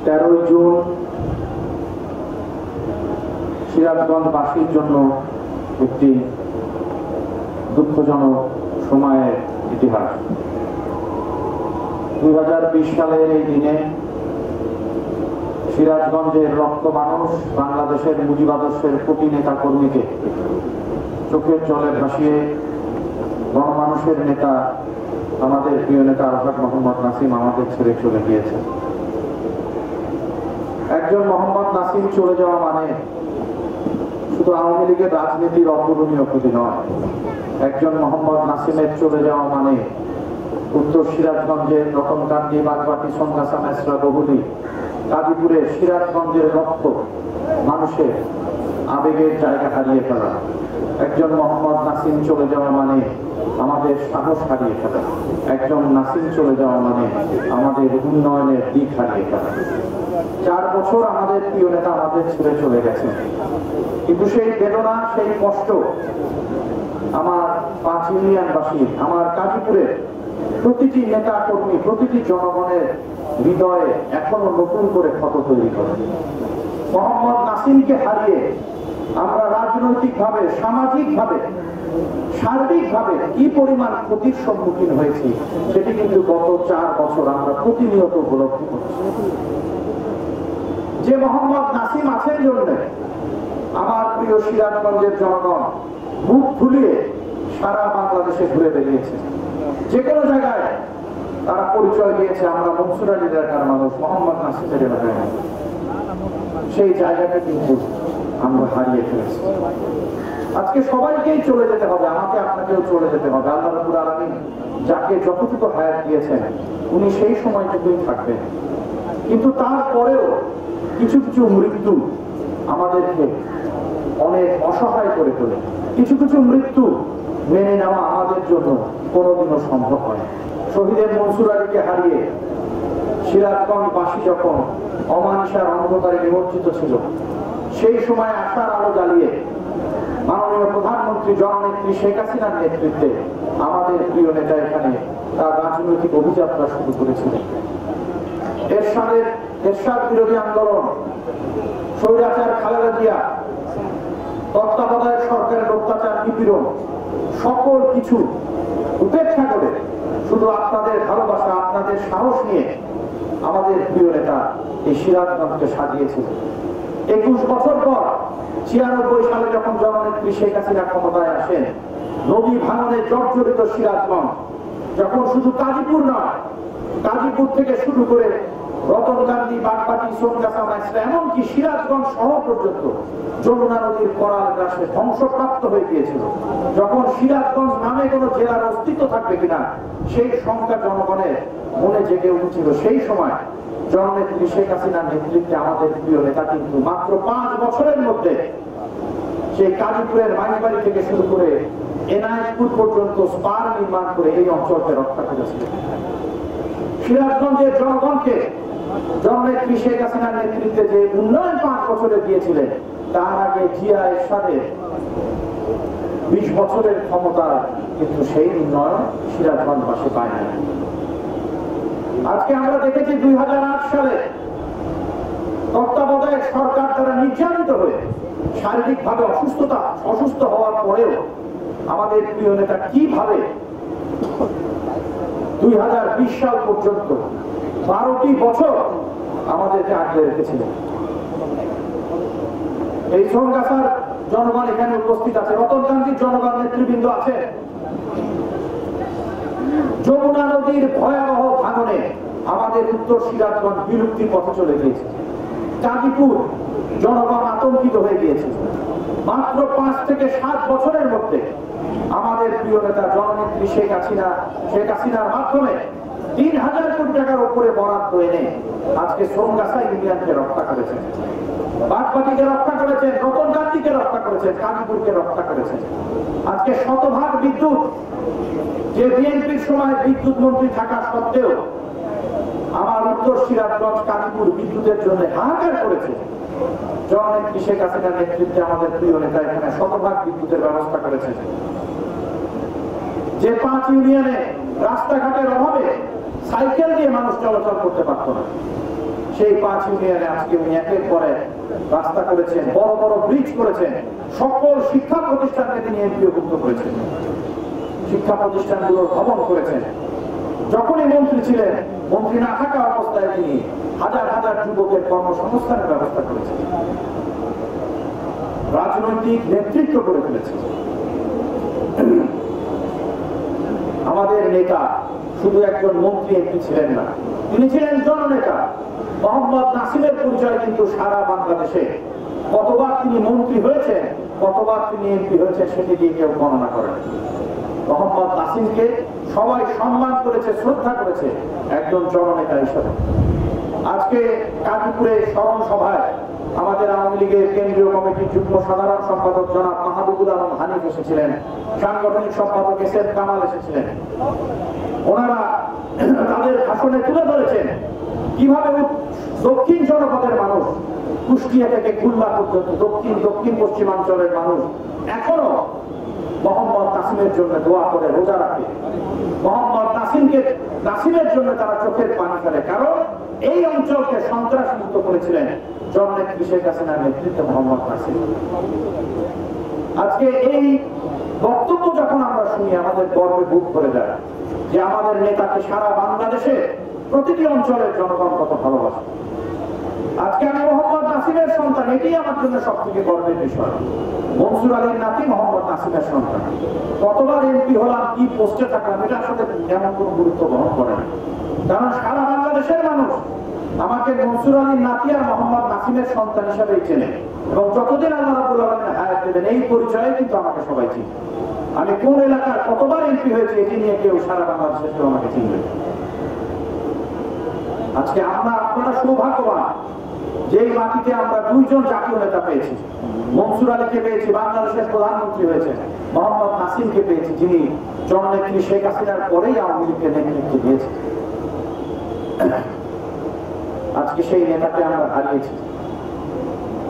13 June সিরাজগঞ্জবাসীর জন্য একটি দুঃখজনক সময়ের ইতিহাস। 2020 সালের এই দিনে সিরাজগঞ্জের লক্ষ মানুষ বাংলাদেশের মুজিবাদর্শের কোটি নেতা কর্মীকে চোখের জলে ভাসিয়ে গণমানুষের নেতা, আমাদের প্রিয় নেতা আরাফাত মোহাম্মদ নাসিম আমাদের ছেড়ে চলে গিয়েছে। একজন মোহাম্মদ নাসিম চলে যাওয়া মানে শুধু আওয়ামী লীগের রাজনীতির অপূরণীয় ক্ষতি নয়। একজন মোহাম্মদ নাসিমের চলে যাওয়া মানে উত্তর সিরাজগঞ্জের রতনকান্দি, বাগবাটি, সোনগাছা, মেসরা, বহুলি, গাজীপুরের সিরাজগঞ্জের লক্ষ মানুষের আবেগের জায়গা হারিয়ে ফেলা। একজন মোহাম্মদ নাসিম চলে যাওয়া মানে আমাদের সাহস হারিয়ে ফেলা। একজন নাসিম চলে যাওয়া মানে আমাদের উন্নয়নের দিক হারিয়ে ফেলা। 4 বছর আমাদের প্রিয় নেতা আমাদের ছেড়ে চলে গেছেন, কিন্তু সেই বেদনা, সেই কষ্ট আমার 5 ইউনিয়নবাসী, আমার গাজীপুরের প্রতিটি নেতা কর্মী, প্রতিটি জনগণের হৃদয়ে এখনো নতুন করে ক্ষত তৈরি করে। মোহাম্মদ নাসিমকে হারিয়ে আমরা রাজনৈতিকভাবে, সামাজিকভাবে, সার্বিকভাবে কি পরিমাণ ক্ষতির সম্মুখীন হয়েছি সেটি কিন্তু গত 4 বছর আমরা প্রতিনিয়ত উপলব্ধি করছি। যে মোহাম্মদ নাসিম আছেন জন্য আমার প্রিয় সিরাজগঞ্জের জনগণ বুক ফুলিয়ে সারা বাংলাদেশে ঘুরে বেরিয়েছে। যে কোনো জায়গায় তারা পরিচয় দিয়েছে আমরা মনসুর আলী এলাকার মানুষ, মোহাম্মদ নাসিমের এলাকার মানুষ। সেই জায়গাটা কিন্তু আমরা হারিয়ে ফেলেছি। আজকে সবাইকেই চলে যেতে হবে, আমাকে আপনাকেও চলে যেতে হবে। আল্লাহ রাব্বুল আলামিন যাকে যতটুকু হায়াত দিয়েছেন উনি সেই সময়টুকুই থাকবেন, কিন্তু তারপরেও কিছু কিছু মৃত্যু আমাদেরকে অনেক অসহায় করে তোলে। কিছু কিছু মৃত্যু মেনে নেওয়া আমাদের জন্য কোনোদিনও সম্ভব হয়। শহীদের মনসুর আলীকে হারিয়ে সিরাজগঞ্জবাসী যখন অমানিসার অন্ধকারে নিমজ্জিত ছিল, সেই সময় আশার আলো জ্বালিয়ে মাননীয় প্রধানমন্ত্রী জননেত্রী শেখ হাসিনার নেতৃত্বে আমাদের প্রিয় নেতা এখানে তার রাজনৈতিক অভিযাত্রা শুরু করেছিলেন। এরশাদ বিরোধী আন্দোলন, স্বৈরাচার খালেদা জিয়া, তত্ত্বাবধায়ক সরকারের অত্যাচার, নিপীড়ন, সকল কিছু উপেক্ষা করে শুধু আপনাদের ভালোবাসা, আপনাদের সাহস নিয়ে আমাদের প্রিয় নেতা এই সিরাজগঞ্জকে সাজিয়েছিলেন। 21 বছর পর 96 সালে যখন জননেত্রী শেখ হাসিনা ক্ষমতায় আসেন, নদী ভাঙনে জর্জরিত সিরাজগঞ্জ যখন শুধু গাজীপুর নয়, গাজীপুর থেকে শুরু করে রতনকান্দি, বাগবাটি, সোনগাছা, মেসরা, এমনকি সিরাজগঞ্জ শহর পর্যন্ত যমুনা নদীর করাল গ্রাসে ধ্বংসপ্রাপ্ত হয়ে গিয়েছিল। যখন সিরাজগঞ্জ নামে কোনো জেলার অস্তিত্ব থাকবে কিনা সেই সংখ্যা জনগণের মনে জেগে উঠেছিল, সেই সময় জননেত্রী শেখ হাসিনার নেতৃত্বে আমাদের প্রিয় নেতা কিন্তু মাত্র 5 বছরের মধ্যে সেই গাজীপুরের মাইজবাড়ি থেকে শুরু করে এনায়েতপুর পর্যন্ত স্পার নির্মাণ করে এই অঞ্চলকে রক্ষা করেছিলেন। সিরাজগঞ্জের জনগণকে জননেত্রী শেখ হাসিনার নেতৃত্বে যে উন্নয়ন 5 বছরে দিয়েছিলেন, তার আগে জিয়া এরশাদের 20 বছরের ক্ষমতা কিন্তু সেই উন্নয়ন সিরাজগঞ্জবাসী পায় না। আজকে আমরা দেখেছি 2008 সালে তত্ত্বাবধায়ক সরকার দ্বারা নির্যাতিত হয়ে শারীরিকভাবে অসুস্থ হওয়ার পরেও আমাদের প্রিয় নেতা কিভাবে 2020 সাল পর্যন্ত 12টি বছর আমাদেরকে আগলে রেখেছিলেন। এই সোনগাছার জনগণ এখানে উপস্থিত আছে, রতনকান্দির জনগণ নেতৃবৃন্দ আছে। যমুনা নদীর ভয়াবহ ভাঙনে আমাদের উত্তর সিরাজগঞ্জ বিলুপ্তির পথে চলে গিয়েছে। গাজীপুর জনগণ আতঙ্কিত হয়ে গিয়েছে। মাত্র 5 থেকে 7 বছরের মধ্যে আমাদের প্রিয় নেতা জননেত্রী শেখ হাসিনার মাধ্যমে 3000 কোটি টাকার উপরে বরাদ্দ এনে আজকে সোনগাছা ইউনিয়নকে রক্ষা করেছেন, বাগবাটিকে রক্ষা করেছেন, রতনকান্দিকে রক্ষা করেছেন, গাজীপুরকে রক্ষা করেছেন। আজকে শতভাগ বিদ্যুৎ, যে বিএনপির সময় বিদ্যুৎ মন্ত্রী থাকা সত্ত্বেও আমার উত্তর সিরাজগঞ্জ গাজীপুর বিদ্যুতের জন্য হাহাকার করেছে, জননেত্রী শেখ হাসিনার নেতৃত্বে আমাদের প্রিয় নেতা এখানে শতভাগ বিদ্যুতের ব্যবস্থা করেছেন। যে 5 ইউনিয়নে রাস্তাঘাটের অভাবে সাইকেল দিয়ে মানুষ চলাচল করতে পারত না, সেই 5 ইউনিয়নে আজকে উনি একের পর এক রাস্তা করেছেন, বড় বড় ব্রিজ করেছেন, সকল শিক্ষা প্রতিষ্ঠানকে তিনি এমপিওভুক্ত করেছেন, শিক্ষা প্রতিষ্ঠানগুলোর ভবন করেছেন। যখনই মন্ত্রী ছিলেন, মন্ত্রী না থাকা অবস্থায় তিনি হাজার হাজার যুবকের কর্মসংস্থানের ব্যবস্থা করেছেন, রাজনৈতিক নেতৃত্ব করে ফেলেছেন। আমাদের নেতা শুধু একজন মন্ত্রী এমপি ছিলেন না, তিনি ছিলেন জননেতা। মোহাম্মদ নাসিমের পরিচয় কিন্তু সারা বাংলাদেশে কতবার তিনি মন্ত্রী হয়েছেন, কতবার তিনি এমপি হয়েছেন সেটি দিয়ে কেউ গণনা করেন। মোহাম্মদ নাসিমকে সবাই সম্মান করেছে, শ্রদ্ধা করেছে একজন জননেতা হিসেবে। আজকে কাজীপুরে স্মরণ সভায় আমাদের আওয়ামী লীগের কেন্দ্রীয় কমিটির যুগ্ম সাধারণ সম্পাদক জনাব মাহবুবুল আলম হানিফ এসেছিলেন, সাংগঠনিক সম্পাদক এস.এম. কামাল এসেছিলেন। ওনারা তাদের ভাষণে তুলে ধরেছেন কিভাবে দক্ষিণ জনপদের মানুষ, কুষ্টিয়া থেকে খুলনা পর্যন্ত দক্ষিণ পশ্চিমাঞ্চলের মানুষ এখনো মোহাম্মদ নাসিমের জন্য দোয়া করে, রোজা রাখে। মোহাম্মদ নাসিমের জন্য তারা চোখের পানি ফেলে, কারণ এই অঞ্চলকে সন্ত্রাস মুক্ত করেছিলেন জননেত্রী শেখ হাসিনার নেতৃত্বে মোহাম্মদ নাসিম। আজকে এই বক্তব্য যখন আমরা শুনি, আমাদের গর্বে বুক করে যায় যে আমাদের নেতাকে সারা বাংলাদেশে প্রতিটি অঞ্চলের জনগণ কত ভালোবাসে। আজকে আমি মোহাম্মদ নাসিমের সন্তান, এটি আমার জন্য সব থেকে গর্বের বিষয়। মনসুর আলীর নাতি মোহাম্মদ নাসিমের সন্তান। কতবার এমপি হলাম, কি পোস্টে থাকলাম, এটা আসলে তেমন কোনো গুরুত্ব বহন করে না, কারণ সারা বাংলাদেশের মানুষ আমাকে মনসুর আলীর নাতি আর মোহাম্মদ নাসিমের সন্তান হিসাবেই চেনে, এবং যতদিন আল্লাহ রাব্বুল আলামিন হায়াত দেবেন এই পরিচয়ে কিন্তু আমাকে সবাই চিনে। আমি কোন এলাকার কতবার এমপি হয়েছে এটি নিয়ে কেউ সারা বাংলাদেশের কেউ আমাকে চিনবে। আজকে আপনারা সৌভাগ্যবান যে মাটিতে আমরা 2 জন জাতীয় নেতা পেয়েছি। মনসুর আলীকে পেয়েছি, বাংলাদেশের প্রধানমন্ত্রী হয়েছে। মোহাম্মদ নাসিমকে পেয়েছি, যিনি জননেত্রী শেখ হাসিনার পরেই আওয়ামী লীগকে নেতৃত্ব দিয়েছে। আজকে সেই নেতাকে আমরা হারিয়েছি,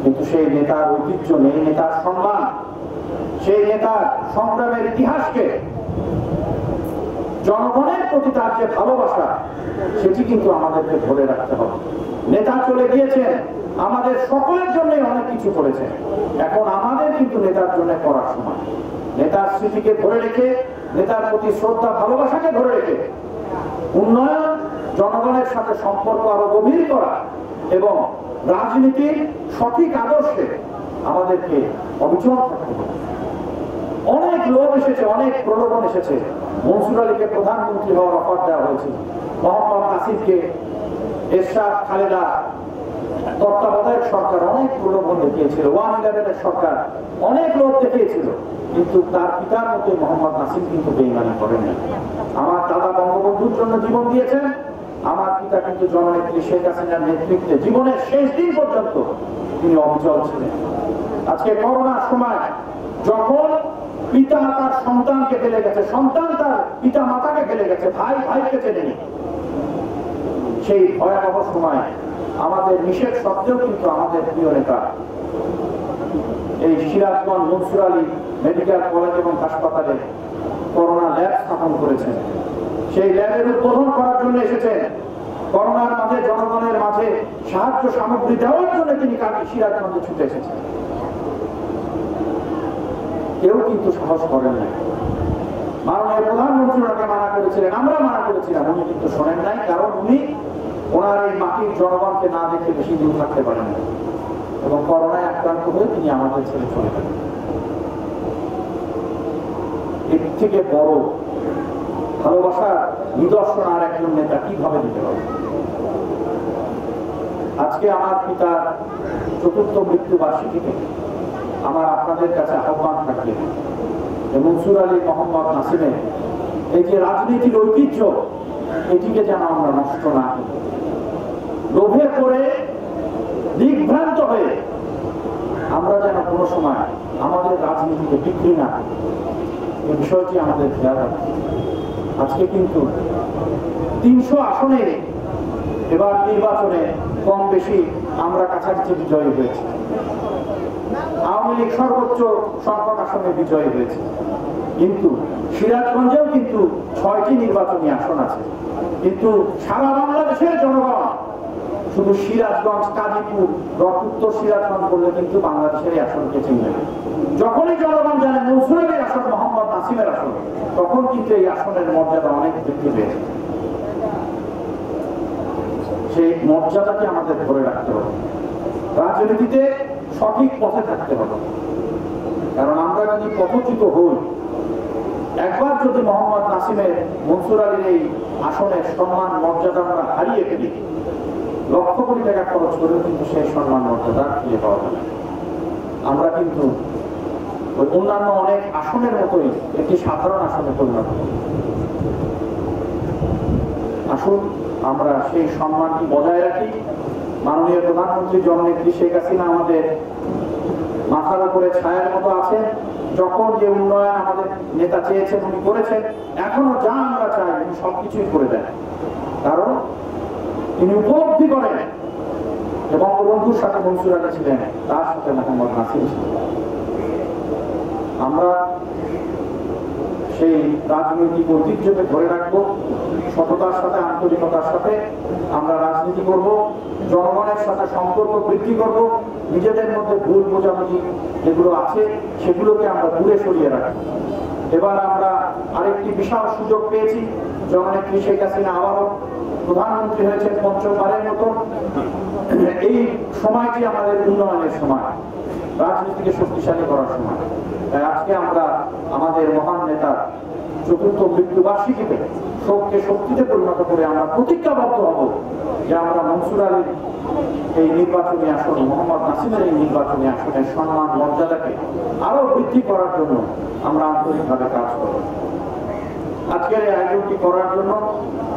কিন্তু সেই নেতার ঐতিহ্য নেই, নেতার সম্মান, সেই নেতার সংগ্রামের ইতিহাসকে, জনগণের প্রতি তার যে ভালোবাসা, সেটি কিন্তু আমাদেরকে ধরে রাখতে হবে। নেতা চলে গিয়েছেন, আমাদের সকলের জন্য অনেক কিছু করেছেন, এখন আমাদের কিন্তু নেতার জন্য করার সময়। নেতার স্মৃতিকে ধরে রেখে, নেতার প্রতি শ্রদ্ধা ভালোবাসাকে ধরে রেখে উন্নয়ন, জনগণের সাথে সম্পর্ক আরো গভীর করা এবং রাজনীতির সঠিক আদর্শে আমাদেরকে অবিচল থাকতে হবে। অনেক লোক এসেছে, অনেক প্রলোভন এসেছে। মনসুর আলীকে প্রধানমন্ত্রী হওয়ার অফার দেওয়া হয়েছে, মোহাম্মদ নাসিমকে এরশাদ খালেদা তত্ত্বাবধায়ক সরকার অনেক প্রলোভন দেখিয়েছিল, 111 সরকার অনেক লোক দেখিয়েছিল, কিন্তু তার পিতার মতো মোহাম্মদ নাসিম কিন্তু বেঈমানি করেন। আমার দাদা বঙ্গবন্ধুর জন্য জীবন দিয়েছেন, আমার পিতা কিন্তু জননেত্রী শেখ হাসিনার নেতৃত্বে জীবনের শেষ দিন পর্যন্ত তিনি অবিচল ছিলেন। আজকে করোনার সময় যখন পিতা তার সন্তানকে ফেলে গেছে, সন্তান তার পিতা মাতাকে ফেলে গেছে, ভাই ভাইকে চেনেনি, সেই ভয়াবহ সময় আমাদের নিষেধ সত্ত্বেও কিন্তু আমাদের প্রিয় নেতা এই সিরাজগঞ্জ মনসুর আলী মেডিকেল কলেজ এবং হাসপাতালে করোনা ল্যাব স্থাপন করেছেন। সেই ল্যাবের উদ্বোধন করার জন্য এসেছেন। করোনার মাঝে জনগণের মাঝে সাহায্য সামগ্রী দেওয়ার জন্য তিনি সিরাজগঞ্জে ছুটে এসেছেন। কেউ কিন্তু সাহস করেন না। মাননীয় প্রধানমন্ত্রী ওনাকে মানা করেছিলেন, আমরা মানা করেছিলাম, উনি কিন্তু শোনেন নাই, কারণ উনি ওনার এই মাটির জনগণকে না দেখে বেশি দূর থাকতে পারেন না, এবং করোনায় আক্রান্ত হয়ে তিনি আমাদের ছেড়ে চলে গেলেন। এর থেকে বড় ভালোবাসার নিদর্শন আর একজন নেতা কিভাবে দিতে পারে? আজকে আমার পিতার ৪র্থ মৃত্যুবার্ষিকীতে আমার আপনাদের কাছে আহ্বান থাকবে, মনসুর আলী মোহাম্মদ নাসিমের এই যে রাজনীতির ঐতিহ্য, এটিকে যেন আমরা নষ্ট না করি। লোভে পড়ে দিগ্ভ্রান্ত হয়ে আমরা যেন কোনো সময় আমাদের রাজনীতিকে বিক্রি না করি, এই বিষয়টি আমাদের খেয়াল রাখতে। আজকে কিন্তু ৩০০ আসনে এবার নির্বাচনে কম বেশি আমরা কাছাকাছি বিজয়ী হয়েছি। আওয়ামী লীগ সর্বোচ্চ সংখ্যক আসনে বিজয়ী হয়েছে, কিন্তু সিরাজগঞ্জেও কিন্তু 6টি নির্বাচনী আসন আছে। কিন্তু সারা বাংলাদেশের জনগণ শুধু সিরাজগঞ্জ, গাজীপুর, উত্তর সিরাজগঞ্জ বললে কিন্তু বাংলাদেশের এই আসনকে চিনবে না। যখনই জনগণ জানে মনসুরের আসন মোহাম্মদ নাসিমের আসন, তখন কিন্তু এই আসনের মর্যাদা অনেক বৃদ্ধি পেয়েছে। সেই মর্যাদাকে আমাদের ধরে রাখতে হবে, রাজনীতিতে সঠিক পথে থাকতে হবে। কারণ আমরা যদি পথচ্যুত হই, একবার যদি মোহাম্মদ নাসিমের, মনসুর আলীর এই আসনের সম্মান মর্যাদা আমরা হারিয়ে ফেলি, লক্ষ কোটি টাকা খরচ করেও কিন্তু সেই সম্মান মর্যাদা ফিরে পাওয়া যাবে। আমরা কিন্তু ওই অন্যান্য অনেক আসনের মতোই একটি সাধারণ আসনে পরিণত হব। আসুন আমরা সেই সম্মানটি বজায় রাখি। মাননীয় প্রধানমন্ত্রী জননেত্রী শেখ হাসিনা আমাদের মাথার উপরে ছায়ার মতো আছেন। যখন যে উন্নয়ন আমাদের নেতা চেয়েছেন উনি করেছেন, এখনো যা আমরা চাই উনি সবকিছুই করে দেন। কারণ তিনি উপলব্ধি করেন যে বঙ্গবন্ধুর সাথে মনসুর আলী ছিলেন, তার সাথে মোহাম্মদ নাসিম ছিলেন। আমরা সেই রাজনৈতিক ঐতিহ্যকে ধরে রাখবো, সততার সাথে, আন্তরিকতার সাথে আমরা রাজনীতি করব, জনগণের সাথে সম্পর্ক বৃদ্ধি করব, নিজেদের মধ্যে ভুল বোঝাবুঝি যেগুলো আছে সেগুলোকে আমরা দূরে সরিয়ে রাখবো। এবার আমরা আরেকটি বিশাল সুযোগ পেয়েছি, জননেত্রী শেখ হাসিনা আবারও প্রধানমন্ত্রী হয়েছেন পঞ্চমবারের মতো। এই সময়টি আমাদের উন্নয়নের সময়, রাজনীতিকে শক্তিশালী করার সময়। তাই আজকে আমরা আমাদের মহান নেতার চতুর্থ মৃত্যুবার্ষিকীতে শোককে শক্তিতে পরিণত করে আমরা প্রতিজ্ঞাবদ্ধ হব যে আমরা মনসুর আলীর এই নির্বাচনী আসন, মোহাম্মদ নাসিমের এই নির্বাচনী আসনের সম্মান মর্যাদাকে আরো বৃদ্ধি করার জন্য আমরা আন্তরিকভাবে কাজ করব। আজকের এই আয়োজনটি করার জন্য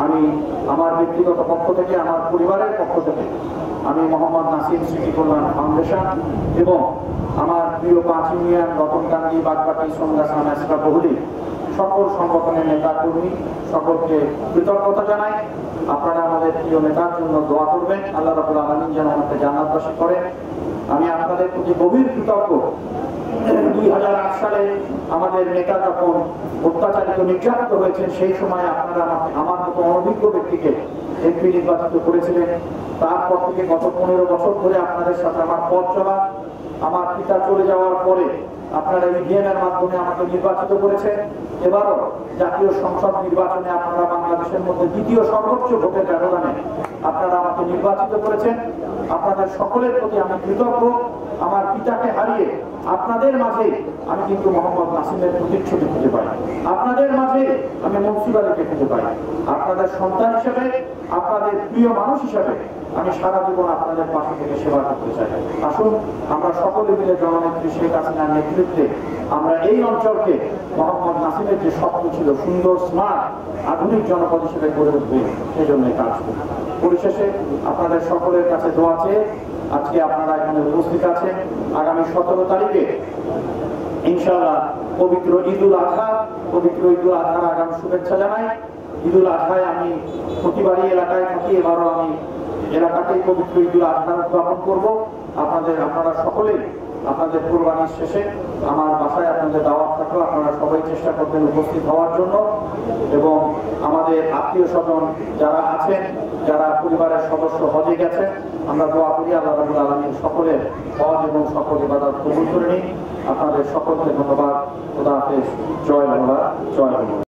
আমি আমার ব্যক্তিগত পক্ষ থেকে, আমার পরিবারের পক্ষ থেকে আমি মোহাম্মদ নাসিম স্মৃতি কল্যাণ ফাউন্ডেশন এবং আমার প্রিয় 5 ইউনিয়ন, রতনকান্দি, বাগবাটি, সন্ধ্যা, মেসরা, বহুলি সকল সংগঠনের নেতা কর্মী সকলকে কৃতজ্ঞতা জানাই। আপনারা আমাদের প্রিয় নেতার জন্য দোয়া করবেন, আল্লাহ রাব্বুল আলামিন যেন আমাকে জান্নাতবাসী করেন। আমি আপনাদের প্রতি গভীর কৃতজ্ঞ। 2008 সালে আমাদের নেতা যখন অত্যাচারিত, নির্যাতিত হয়েছেন, সেই সময় আপনারা আমার মতো অনভিজ্ঞ ব্যক্তিকে এমপি নির্বাচিত করেছিলেন। তারপর থেকে গত 15 বছর ধরে আপনাদের সাথে আমার পথ চলা। আমার পিতা চলে যাওয়ার পরে আপনারা ইভিএমের মাধ্যমে আমাকে নির্বাচিত করেছেন। এবারও জাতীয় সংসদ নির্বাচনে আপনারা বাংলাদেশের মধ্যে দ্বিতীয় সর্বোচ্চ ভোটের ব্যবধানে আপনারা আমাকে নির্বাচিত করেছেন। আপনাদের সকলের প্রতি আমি কৃতজ্ঞ। আমার পিতাকে হারিয়ে আপনাদের মাঝে আমি কিন্তু মোহাম্মদ নাসিমের প্রতিচ্ছবি খুঁজে পাই, আপনাদের মাঝে আমি মনসুর আলীকে খুঁজে পাই। আপনাদের সন্তান হিসেবে, আপনাদের প্রিয় মানুষ হিসেবে আমি সারা জীবন আপনাদের পাশে থেকে সেবা করতে চাই। আসুন আমরা সকলে মিলে জননেত্রী শেখ হাসিনার নেতৃত্বে আমরা এই অঞ্চলকে মোহাম্মদ নাসিমের যে স্বপ্ন ছিল, সুন্দর, স্মার্ট, আধুনিক জনপদ হিসেবে গড়ে উঠবে, সেই জন্য কাজ করি। পরিশেষে আপনাদের সকলের কাছে দোয়া চেয়ে আজকে আপনারা এখানে উপস্থিত আছেন। আগামী 17 তারিখে ইনশাআল্লাহ পবিত্র ঈদুল আজহা, পবিত্র ঈদুল আজহার আগাম শুভেচ্ছা জানাই। ঈদুল আজহায় আমি প্রতিবারই এলাকায় থাকি, এবারও আমি এলাকাতেই পবিত্র ঈদুল আজহার উদযাপন করবো। আপনারা সকলেই আপনাদের কুরবানির শেষে আমার বাসায় আপনাদের দাওয়াত থাকলো, আপনারা সবাই চেষ্টা করবেন উপস্থিত হওয়ার জন্য। এবং আমাদের আত্মীয় স্বজন যারা আছেন, যারা পরিবারের সদস্য হজে গেছেন, আমরা দোয়া করি আল্লাহ রাব্বুল আলামিন সকলের হজ এবং সকল ইবাদত কবুল করে নিন। আপনাদের সকলকে ধন্যবাদ। খোদা হাফেজ। জয় বাংলা, জয় বাংলা।